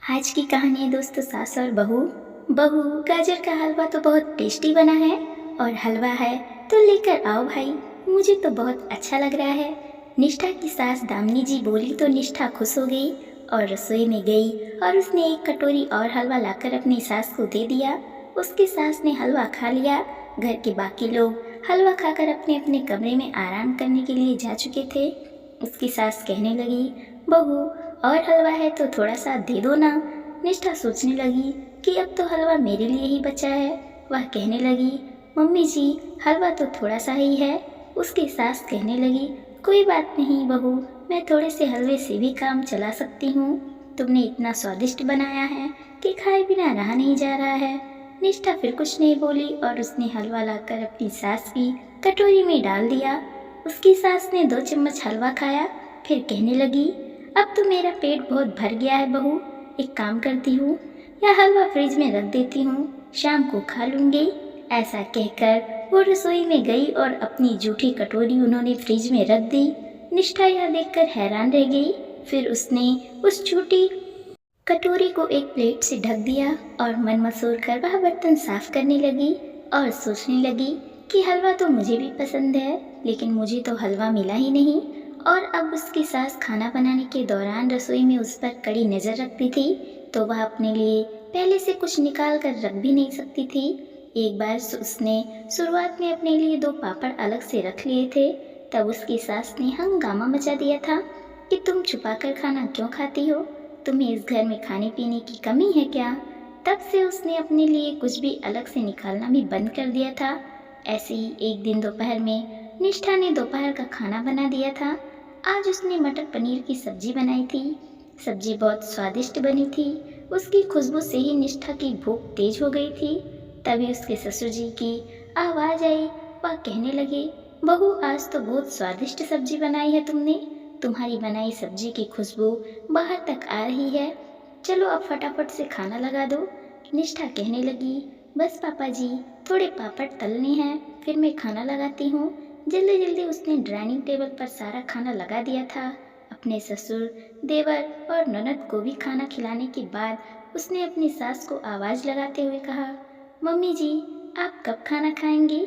आज की कहानी है दोस्तों सास और बहू। बहू, गाजर का हलवा तो बहुत टेस्टी बना है और हलवा है तो लेकर आओ भाई, मुझे तो बहुत अच्छा लग रहा है। निष्ठा की सास दामिनी जी बोली तो निष्ठा खुश हो गई और रसोई में गई और उसने एक कटोरी और हलवा लाकर अपनी सास को दे दिया। उसकी सास ने हलवा खा लिया। घर के बाकी लोग हलवा खाकर अपने अपने कमरे में आराम करने के लिए जा चुके थे। उसकी सास कहने लगी, बहू और हलवा है तो थोड़ा सा दे दो ना। निष्ठा सोचने लगी कि अब तो हलवा मेरे लिए ही बचा है। वह कहने लगी, मम्मी जी हलवा तो थोड़ा सा ही है। उसकी सास कहने लगी, कोई बात नहीं बहू, मैं थोड़े से हलवे से भी काम चला सकती हूँ। तुमने इतना स्वादिष्ट बनाया है कि खाए बिना रहा नहीं जा रहा है। निष्ठा फिर कुछ नहीं बोली और उसने हलवा लाकर अपनी सास की कटोरी में डाल दिया। उसकी सास ने 2 चम्मच हलवा खाया, फिर कहने लगी, अब तो मेरा पेट बहुत भर गया है बहू, एक काम करती हूँ, यह हलवा फ्रिज में रख देती हूँ, शाम को खा लूँगी। ऐसा कहकर वो रसोई में गई और अपनी जूठी कटोरी उन्होंने फ्रिज में रख दी। निष्ठा यह देखकर हैरान रह गई। फिर उसने उस जूठी कटोरी को एक प्लेट से ढक दिया और मन मसोर कर वह बर्तन साफ करने लगी और सोचने लगी कि हलवा तो मुझे भी पसंद है, लेकिन मुझे तो हलवा मिला ही नहीं। और अब उसकी सास खाना बनाने के दौरान रसोई में उस पर कड़ी नज़र रखती थी, तो वह अपने लिए पहले से कुछ निकाल कर रख भी नहीं सकती थी। एक बार उसने शुरुआत में अपने लिए 2 पापड़ अलग से रख लिए थे। तब उसकी सास ने हंगामा मचा दिया था कि तुम छुपा कर खाना क्यों खाती हो, तुम्हें इस घर में खाने पीने की कमी है क्या। तब से उसने अपने लिए कुछ भी अलग से निकालना भी बंद कर दिया था। ऐसे ही एक दिन दोपहर में निष्ठा ने दोपहर का खाना बना दिया था। आज उसने मटर पनीर की सब्जी बनाई थी। सब्जी बहुत स्वादिष्ट बनी थी। उसकी खुशबू से ही निष्ठा की भूख तेज हो गई थी। तभी उसके ससुर जी की आवाज़ आई। वह कहने लगे, बहू आज तो बहुत स्वादिष्ट सब्जी बनाई है तुमने, तुम्हारी बनाई सब्जी की खुशबू बाहर तक आ रही है, चलो अब फटाफट से खाना लगा दो। निष्ठा कहने लगी, बस पापा जी, थोड़े पापड़ तलने हैं, फिर मैं खाना लगाती हूँ। जल्दी जल्दी उसने डाइनिंग टेबल पर सारा खाना लगा दिया था। अपने ससुर, देवर और ननद को भी खाना खिलाने के बाद उसने अपनी सास को आवाज़ लगाते हुए कहा, मम्मी जी आप कब खाना खाएंगी।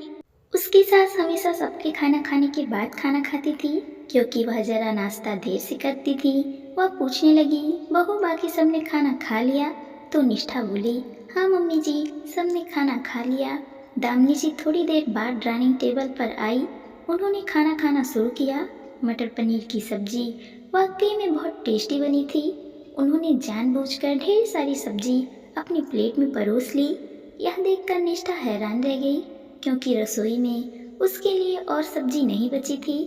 उसकी सास हमेशा सबके खाना खाने के बाद खाना खाती थी, क्योंकि वह जरा नाश्ता देर से करती थी। वह पूछने लगी, बहू बाकी सबने खाना खा लिया। तो निष्ठा बोली, हाँ मम्मी जी, सबने खाना खा लिया। दामिनी जी थोड़ी देर बाद डाइनिंग टेबल पर आई। उन्होंने खाना खाना शुरू किया। मटर पनीर की सब्जी वाकई में बहुत टेस्टी बनी थी। उन्होंने जानबूझकर ढेर सारी सब्जी अपनी प्लेट में परोस ली। यह देखकर निष्ठा हैरान रह गई, क्योंकि रसोई में उसके लिए और सब्जी नहीं बची थी।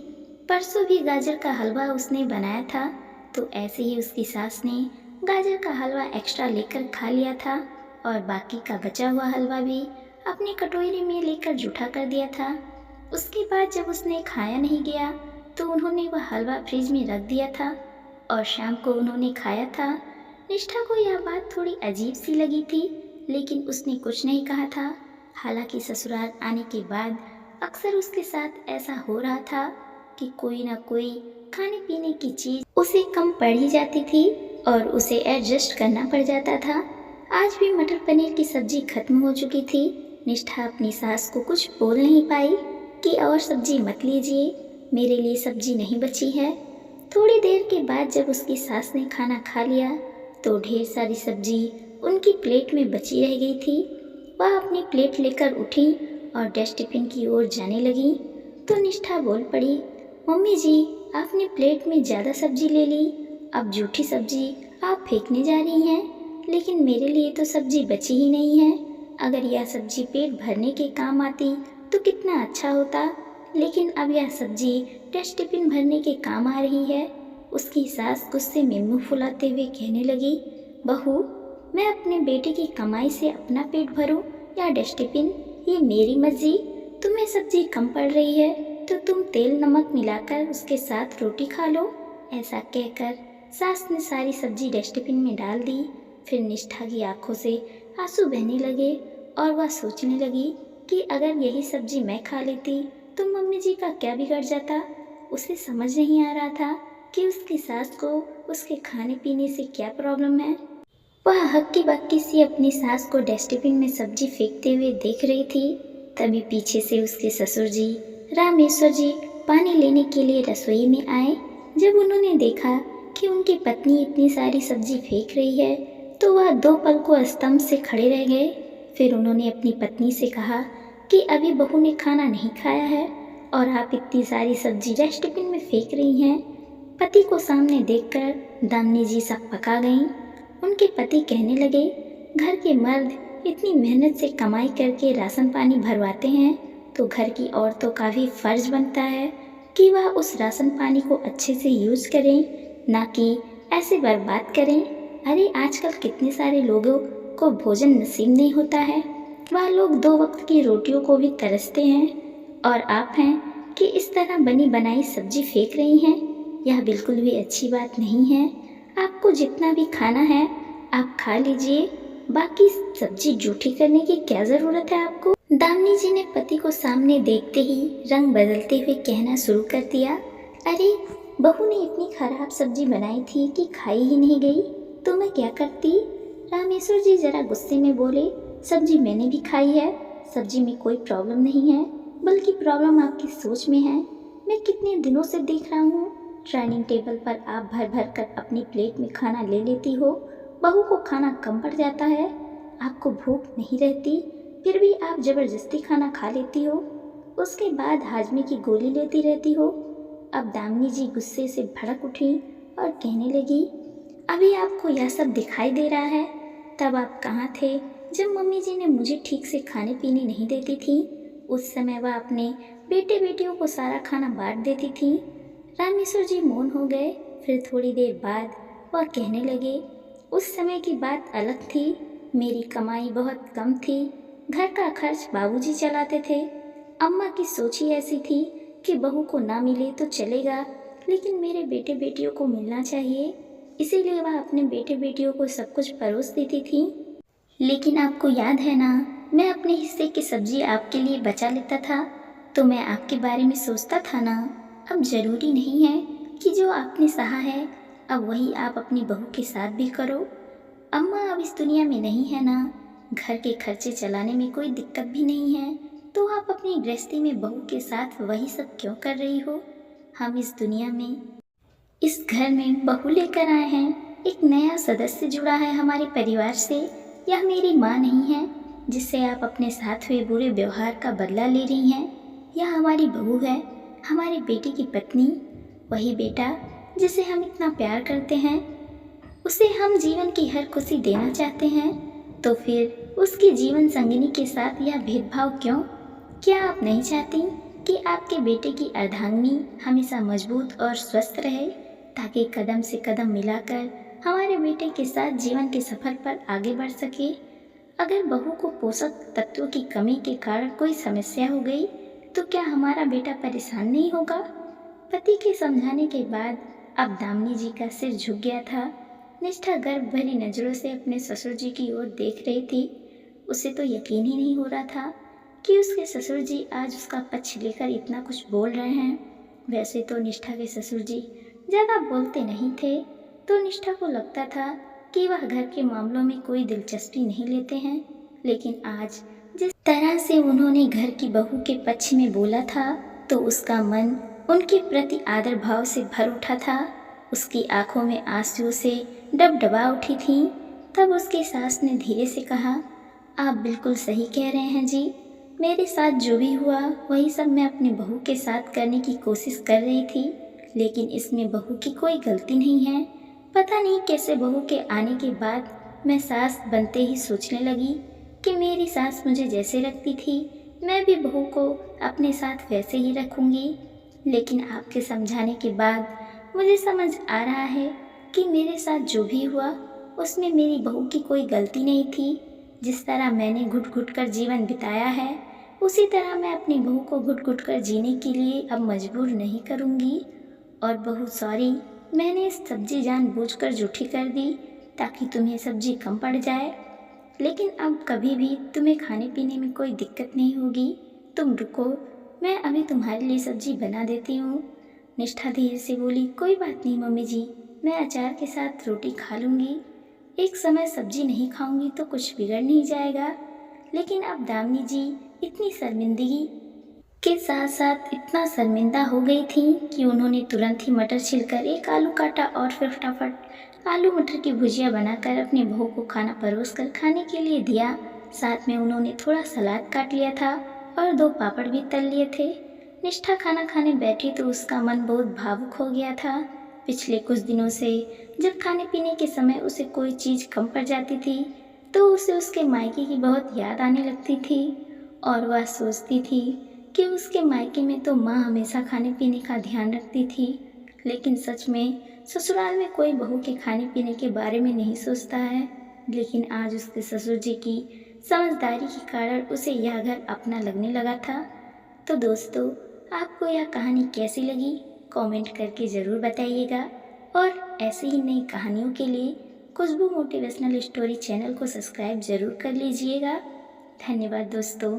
परसों भी गाजर का हलवा उसने बनाया था, तो ऐसे ही उसकी सास ने गाजर का हलवा एक्स्ट्रा लेकर खा लिया था और बाकी का बचा हुआ हलवा भी अपनी कटोरी में लेकर जूठा कर दिया था। उसके बाद जब उसने खाया नहीं गया तो उन्होंने वह हलवा फ्रिज में रख दिया था और शाम को उन्होंने खाया था। निष्ठा को यह बात थोड़ी अजीब सी लगी थी, लेकिन उसने कुछ नहीं कहा था। हालांकि ससुराल आने के बाद अक्सर उसके साथ ऐसा हो रहा था कि कोई ना कोई खाने पीने की चीज़ उसे कम पड़ ही जाती थी और उसे एडजस्ट करना पड़ जाता था। आज भी मटर पनीर की सब्जी खत्म हो चुकी थी। निष्ठा अपनी सास को कुछ बोल नहीं पाई कि और सब्जी मत लीजिए, मेरे लिए सब्जी नहीं बची है। थोड़ी देर के बाद जब उसकी सास ने खाना खा लिया तो ढेर सारी सब्जी उनकी प्लेट में बची रह गई थी। वह अपनी प्लेट लेकर उठी और डस्टबिन की ओर जाने लगी तो निष्ठा बोल पड़ी, मम्मी जी आपने प्लेट में ज़्यादा सब्जी ले ली, अब जूठी सब्जी आप फेंकने जा रही हैं, लेकिन मेरे लिए तो सब्जी बची ही नहीं है। अगर यह सब्जी पेट भरने के काम आती तो कितना अच्छा होता, लेकिन अब यह सब्जी डस्टबिन भरने के काम आ रही है। उसकी सास गुस्से में मुंह फुलाते हुए कहने लगी, बहू मैं अपने बेटे की कमाई से अपना पेट भरूं या डस्टबिन, ये मेरी मर्जी। तुम्हें सब्जी कम पड़ रही है तो तुम तेल नमक मिलाकर उसके साथ रोटी खा लो। ऐसा कहकर सास ने सारी सब्जी डस्टबिन में डाल दी। फिर निष्ठा की आंखों से आंसू बहने लगे और वह सोचने लगी कि अगर यही सब्जी मैं खा लेती तो मम्मी जी का क्या बिगड़ जाता। उसे समझ नहीं आ रहा था कि उसकी सास को उसके खाने पीने से क्या प्रॉब्लम है। वह हक्की बक्की सी अपनी सास को डस्टबिन में सब्जी फेंकते हुए देख रही थी। तभी पीछे से उसके ससुर जी रामेश्वर जी पानी लेने के लिए रसोई में आए। जब उन्होंने देखा कि उनकी पत्नी इतनी सारी सब्जी फेंक रही है तो वह 2 पल को स्तंभ से खड़े रह गए। फिर उन्होंने अपनी पत्नी से कहा कि अभी बहू ने खाना नहीं खाया है और आप इतनी सारी सब्जी डस्टबिन में फेंक रही हैं। पति को सामने देखकर दामिनी जी सब पका गईं। उनके पति कहने लगे, घर के मर्द इतनी मेहनत से कमाई करके राशन पानी भरवाते हैं तो घर की औरतों का भी फर्ज बनता है कि वह उस राशन पानी को अच्छे से यूज़ करें, ना कि ऐसे बर्बाद करें। अरे आजकल कितने सारे लोगों को भोजन नसीब नहीं होता है, वह लोग 2 वक्त की रोटियों को भी तरसते हैं और आप हैं कि इस तरह बनी बनाई सब्जी फेंक रही हैं। यह बिल्कुल भी अच्छी बात नहीं है। आपको जितना भी खाना है आप खा लीजिए, बाकी सब्जी जूठी करने की क्या ज़रूरत है आपको। दामिनी जी ने पति को सामने देखते ही रंग बदलते हुए कहना शुरू कर दिया, अरे बहू ने इतनी खराब सब्जी बनाई थी कि खाई ही नहीं गई तो मैं क्या करती। रामेश्वर जी जरा गुस्से में बोले, सब्जी मैंने भी खाई है, सब्जी में कोई प्रॉब्लम नहीं है, बल्कि प्रॉब्लम आपकी सोच में है। मैं कितने दिनों से देख रहा हूँ डाइनिंग टेबल पर आप भर भर कर अपनी प्लेट में खाना ले लेती हो, बहू को खाना कम पड़ जाता है, आपको भूख नहीं रहती फिर भी आप ज़बरदस्ती खाना खा लेती हो, उसके बाद हाजमे की गोली लेती रहती हो। अब दामिनी जी गुस्से से भड़क उठी और कहने लगी, अभी आपको यह सब दिखाई दे रहा है, तब आप कहाँ थे जब मम्मी जी ने मुझे ठीक से खाने पीने नहीं देती थी। उस समय वह अपने बेटे बेटियों को सारा खाना बांट देती थी। रामेश्वर जी मौन हो गए। फिर थोड़ी देर बाद वह कहने लगे, उस समय की बात अलग थी, मेरी कमाई बहुत कम थी, घर का खर्च बाबूजी चलाते थे। अम्मा की सोच ही ऐसी थी कि बहू को ना मिले तो चलेगा, लेकिन मेरे बेटे बेटियों को मिलना चाहिए, इसीलिए वह अपने बेटे बेटियों को सब कुछ परोस देती थी। लेकिन आपको याद है ना, मैं अपने हिस्से की सब्जी आपके लिए बचा लेता था, तो मैं आपके बारे में सोचता था ना। अब ज़रूरी नहीं है कि जो आपने सहा है अब वही आप अपनी बहू के साथ भी करो। अम्मा अब इस दुनिया में नहीं है ना, घर के खर्चे चलाने में कोई दिक्कत भी नहीं है, तो आप अपनी गृहस्थी में बहू के साथ वही सब क्यों कर रही हो। हम इस दुनिया में, इस घर में बहू लेकर आए हैं, एक नया सदस्य जुड़ा है हमारे परिवार से। यह मेरी माँ नहीं है जिससे आप अपने साथ हुए बुरे व्यवहार का बदला ले रही हैं, यह हमारी बहू है, हमारे बेटे की पत्नी, वही बेटा जिसे हम इतना प्यार करते हैं, उसे हम जीवन की हर खुशी देना चाहते हैं, तो फिर उसकी जीवन संगिनी के साथ यह भेदभाव क्यों। क्या आप नहीं चाहती कि आपके बेटे की अर्धांगिनी हमेशा मजबूत और स्वस्थ रहे, ताकि कदम से कदम मिलाकर हमारे बेटे के साथ जीवन के सफर पर आगे बढ़ सके। अगर बहू को पोषक तत्वों की कमी के कारण कोई समस्या हो गई तो क्या हमारा बेटा परेशान नहीं होगा। पति के समझाने के बाद अब दामिनी जी का सिर झुक गया था। निष्ठा गर्व भरी नज़रों से अपने ससुर जी की ओर देख रही थी। उसे तो यकीन ही नहीं हो रहा था कि उसके ससुर जी आज उसका पक्ष लेकर इतना कुछ बोल रहे हैं। वैसे तो निष्ठा के ससुर जी ज़्यादा बोलते नहीं थे, तो निष्ठा को लगता था कि वह घर के मामलों में कोई दिलचस्पी नहीं लेते हैं, लेकिन आज जिस तरह से उन्होंने घर की बहू के पक्ष में बोला था तो उसका मन उनके प्रति आदर भाव से भर उठा था। उसकी आंखों में आंसुओं से डबडबा उठी थी। तब उसकी सास ने धीरे से कहा, आप बिल्कुल सही कह रहे हैं जी, मेरे साथ जो भी हुआ वही सब मैं अपनी बहू के साथ करने की कोशिश कर रही थी, लेकिन इसमें बहू की कोई गलती नहीं है। पता नहीं कैसे बहू के आने के बाद मैं सास बनते ही सोचने लगी कि मेरी सास मुझे जैसे रखती थी मैं भी बहू को अपने साथ वैसे ही रखूँगी। लेकिन आपके समझाने के बाद मुझे समझ आ रहा है कि मेरे साथ जो भी हुआ उसमें मेरी बहू की कोई गलती नहीं थी। जिस तरह मैंने घुट घुट कर जीवन बिताया है उसी तरह मैं अपनी बहू को घुट घुट कर जीने के लिए अब मजबूर नहीं करूँगी। और बहू सॉरी, मैंने सब्जी जानबूझकर जूठी कर दी ताकि तुम्हें सब्जी कम पड़ जाए, लेकिन अब कभी भी तुम्हें खाने पीने में कोई दिक्कत नहीं होगी। तुम रुको, मैं अभी तुम्हारे लिए सब्जी बना देती हूँ। निष्ठा धीरे से बोली, कोई बात नहीं मम्मी जी, मैं अचार के साथ रोटी खा लूँगी। एक समय सब्जी नहीं खाऊंगी तो कुछ बिगड़ नहीं जाएगा। लेकिन अब दामिनी जी इतनी शर्मिंदगी के साथ साथ इतना शर्मिंदा हो गई थी कि उन्होंने तुरंत ही मटर छिलकर एक आलू काटा और फिर फटाफट आलू मटर की भुजिया बनाकर अपनी बहू को खाना परोस कर खाने के लिए दिया। साथ में उन्होंने थोड़ा सलाद काट लिया था और 2 पापड़ भी तल लिए थे। निष्ठा खाना खाने बैठी तो उसका मन बहुत भावुक हो गया था। पिछले कुछ दिनों से जब खाने पीने के समय उसे कोई चीज़ कम पड़ जाती थी तो उसे उसके मायके की बहुत याद आने लगती थी और वह सोचती थी कि उसके मायके में तो माँ हमेशा खाने पीने का ध्यान रखती थी, लेकिन सच में ससुराल में कोई बहू के खाने पीने के बारे में नहीं सोचता है। लेकिन आज उसके ससुर जी की समझदारी के कारण उसे यह घर अपना लगने लगा था। तो दोस्तों, आपको यह कहानी कैसी लगी कमेंट करके ज़रूर बताइएगा और ऐसी ही नई कहानियों के लिए खुशबू मोटिवेशनल स्टोरी चैनल को सब्सक्राइब ज़रूर कर लीजिएगा। धन्यवाद दोस्तों।